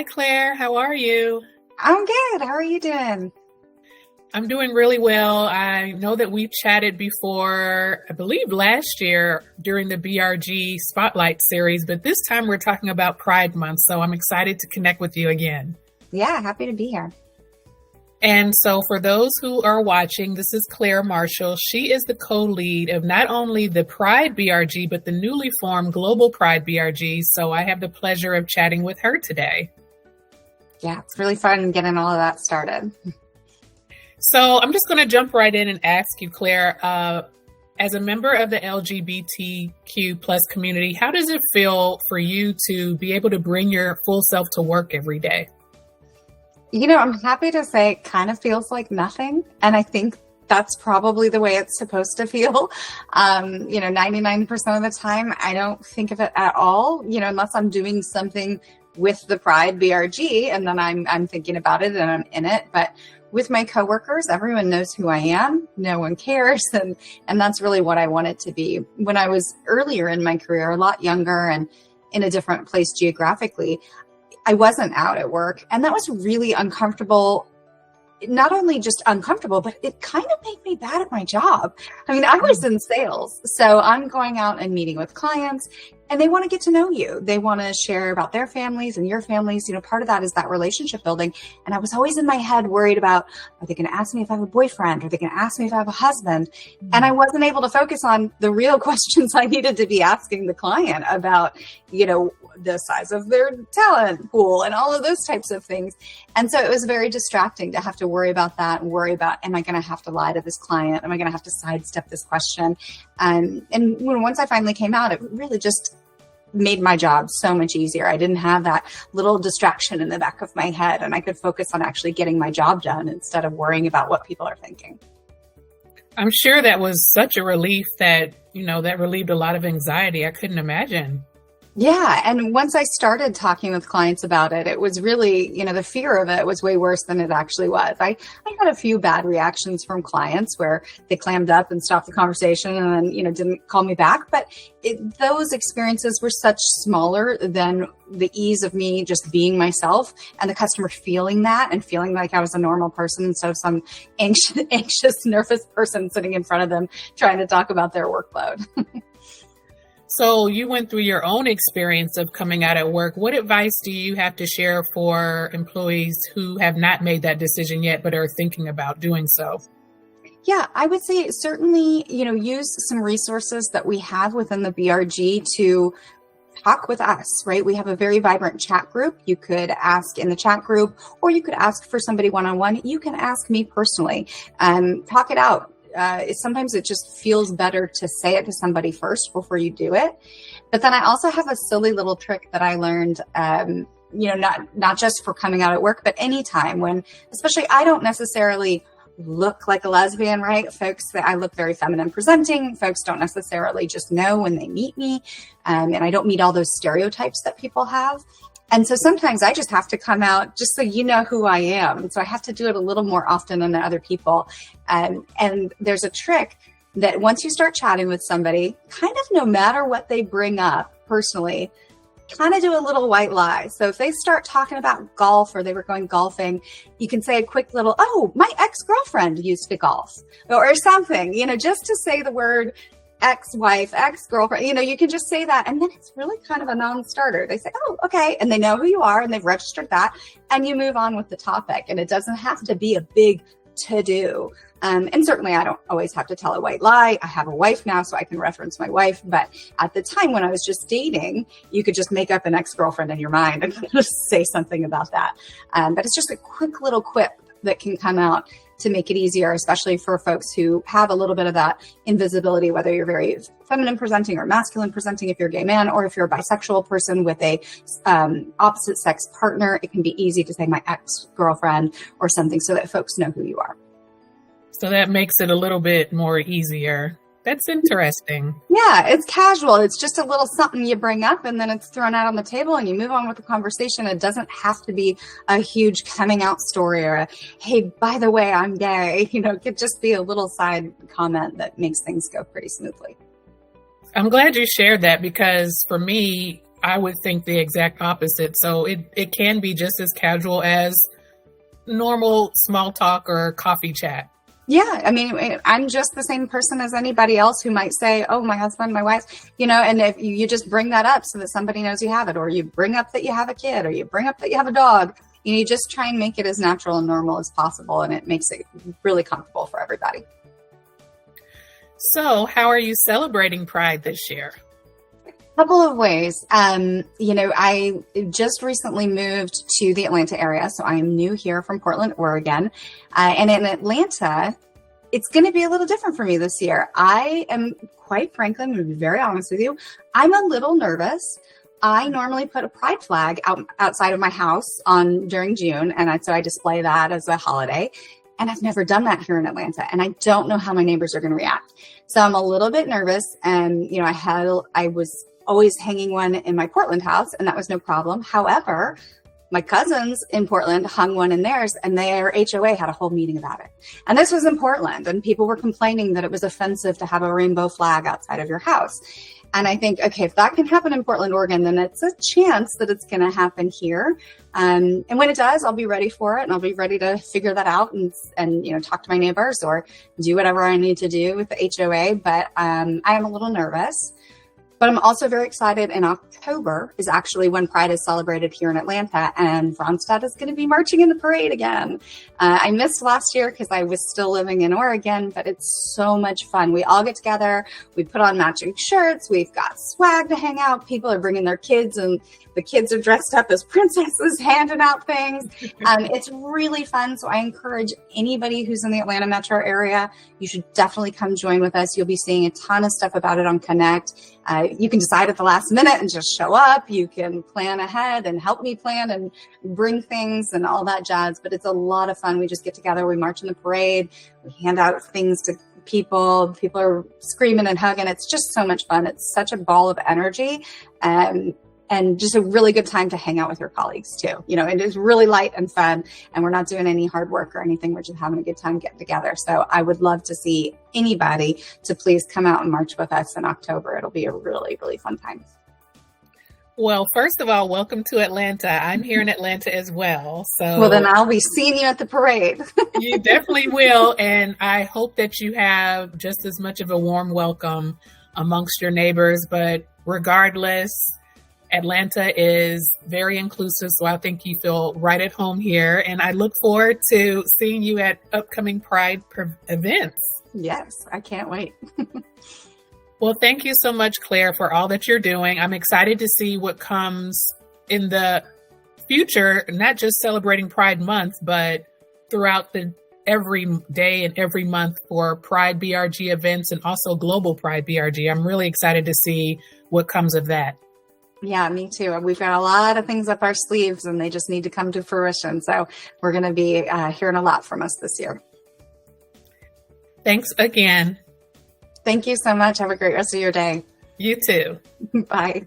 Hi, Claire. How are you? I'm good. How are you doing? I'm doing really well. I know that we've chatted before, I believe last year during the BRG Spotlight series, but this time we're talking about Pride Month. So I'm excited to connect with you again. Yeah, happy to be here. And so for those who are watching, this is Clare Marshall. She is the co-lead of not only the Pride BRG, but the newly formed Global Pride BRG. So I have the pleasure of chatting with her today. Yeah, it's really fun getting all of that started. So I'm just going to jump right in and ask you, Claire, as a member of the LGBTQ plus community, how does it feel for you to be able to bring your full self to work every day? I'm happy to say it kind of feels like nothing. And I think that's probably the way it's supposed to feel. 99% of the time, I don't think of it at all, unless I'm doing something with the Pride BRG and then I'm thinking about it and I'm in it. But with my coworkers, everyone knows who I am. No one cares. And that's really what I want it to be. When I was earlier in my career, a lot younger and in a different place geographically, I wasn't out at work. And that was really uncomfortable. Not only just uncomfortable, but it kind of made me bad at my job. I mean, I was in sales. So I'm going out and meeting with clients and they want to get to know you. They want to share about their families and your families. Part of that is that relationship building. And I was always in my head worried about, are they going to ask me if I have a boyfriend? Are they going to ask me if I have a husband? And I wasn't able to focus on the real questions I needed to be asking the client about, the size of their talent pool and all of those types of things. And so it was very distracting to have to worry about that and worry about, am I going to have to lie to this client? Am I going to have to sidestep this question? And once I finally came out, it really just made my job so much easier. I didn't have that little distraction in the back of my head and I could focus on actually getting my job done instead of worrying about what people are thinking. I'm sure that was such a relief that relieved a lot of anxiety. I couldn't imagine. Yeah. And once I started talking with clients about it, it was really, the fear of it was way worse than it actually was. I had a few bad reactions from clients where they clammed up and stopped the conversation and then, didn't call me back. But those experiences were such smaller than the ease of me just being myself and the customer feeling that and feeling like I was a normal person instead of some anxious, nervous person sitting in front of them trying to talk about their workload. So you went through your own experience of coming out at work. What advice do you have to share for employees who have not made that decision yet, but are thinking about doing so? Yeah, I would say certainly, use some resources that we have within the BRG to talk with us, right? We have a very vibrant chat group. You could ask in the chat group, or you could ask for somebody one-on-one. You can ask me personally and talk it out. Sometimes it just feels better to say it to somebody first before you do it. But then I also have a silly little trick that I learned, not just for coming out at work, but anytime when, especially I don't necessarily look like a lesbian, right? Folks that I look very feminine presenting. Folks don't necessarily just know when they meet me. And I don't meet all those stereotypes that people have. And so sometimes I just have to come out just so you know who I am. And so I have to do it a little more often than the other people. And there's a trick that once you start chatting with somebody, kind of no matter what they bring up personally, kind of do a little white lie. So if they start talking about golf or they were going golfing, you can say a quick little, oh, my ex-girlfriend used to golf or something, just to say the word ex-wife, ex-girlfriend, you can just say that. And then it's really kind of a non-starter. They say, oh, okay. And they know who you are and they've registered that and you move on with the topic. And it doesn't have to be a big to-do. And certainly I don't always have to tell a white lie. I have a wife now, so I can reference my wife. But at the time when I was just dating, you could just make up an ex-girlfriend in your mind and just say something about that. But it's just a quick little quip that can come out to make it easier, especially for folks who have a little bit of that invisibility, whether you're very feminine presenting or masculine presenting, if you're a gay man, or if you're a bisexual person with a opposite sex partner, it can be easy to say my ex-girlfriend or something so that folks know who you are. So that makes it a little bit more easier. That's interesting. Yeah, it's casual. It's just a little something you bring up and then it's thrown out on the table and you move on with the conversation. It doesn't have to be a huge coming out story or a, hey, by the way, I'm gay. It could just be a little side comment that makes things go pretty smoothly. I'm glad you shared that because for me, I would think the exact opposite. So it can be just as casual as normal small talk or coffee chat. Yeah, I mean, I'm just the same person as anybody else who might say, "Oh, my husband, my wife," and if you just bring that up so that somebody knows you have it, or you bring up that you have a kid, or you bring up that you have a dog, you just try and make it as natural and normal as possible, and it makes it really comfortable for everybody. So, how are you celebrating Pride this year? Couple of ways. I just recently moved to the Atlanta area, so I am new here from Portland, Oregon. And in Atlanta, it's going to be a little different for me this year. I am, quite frankly, I'm going to be very honest with you, I'm a little nervous. I normally put a pride flag outside of my house during June, and so I display that as a holiday. And I've never done that here in Atlanta, and I don't know how my neighbors are going to react. So I'm a little bit nervous, and I was always hanging one in my Portland house, and that was no problem. However, my cousins in Portland hung one in theirs, and their HOA had a whole meeting about it. And this was in Portland, and people were complaining that it was offensive to have a rainbow flag outside of your house. And I think, okay, if that can happen in Portland, Oregon, then it's a chance that it's going to happen here. And when it does, I'll be ready for it, and I'll be ready to figure that out and talk to my neighbors or do whatever I need to do with the HOA. But I am a little nervous. But I'm also very excited. In October is actually when Pride is celebrated here in Atlanta, and Randstad is going to be marching in the parade again. I missed last year because I was still living in Oregon, but it's so much fun. We all get together. We put on matching shirts. We've got swag to hang out. People are bringing their kids, and the kids are dressed up as princesses, handing out things. It's really fun. So I encourage anybody who's in the Atlanta metro area, you should definitely come join with us. You'll be seeing a ton of stuff about it on Connect. You can decide at the last minute and just show up. You can plan ahead and help me plan and bring things and all that jazz. But it's a lot of fun. We just get together. We march in the parade. We hand out things to people. People are screaming and hugging. It's just so much fun. It's such a ball of energy. And just a really good time to hang out with your colleagues too. It is really light and fun, and we're not doing any hard work or anything. We're just having a good time getting together. So I would love to see anybody to please come out and march with us in October. It'll be a really, really fun time. Well, first of all, welcome to Atlanta. I'm here in Atlanta as well. Well, then I'll be seeing you at the parade. You definitely will. And I hope that you have just as much of a warm welcome amongst your neighbors. But regardless, Atlanta is very inclusive, so I think you feel right at home here. And I look forward to seeing you at upcoming Pride events. Yes, I can't wait. Well, thank you so much, Claire, for all that you're doing. I'm excited to see what comes in the future, not just celebrating Pride Month, but throughout every day and every month for Pride BRG events and also Global Pride BRG. I'm really excited to see what comes of that. Yeah, me too. We've got a lot of things up our sleeves, and they just need to come to fruition. So we're going to be hearing a lot from us this year. Thanks again. Thank you so much. Have a great rest of your day. You too. Bye.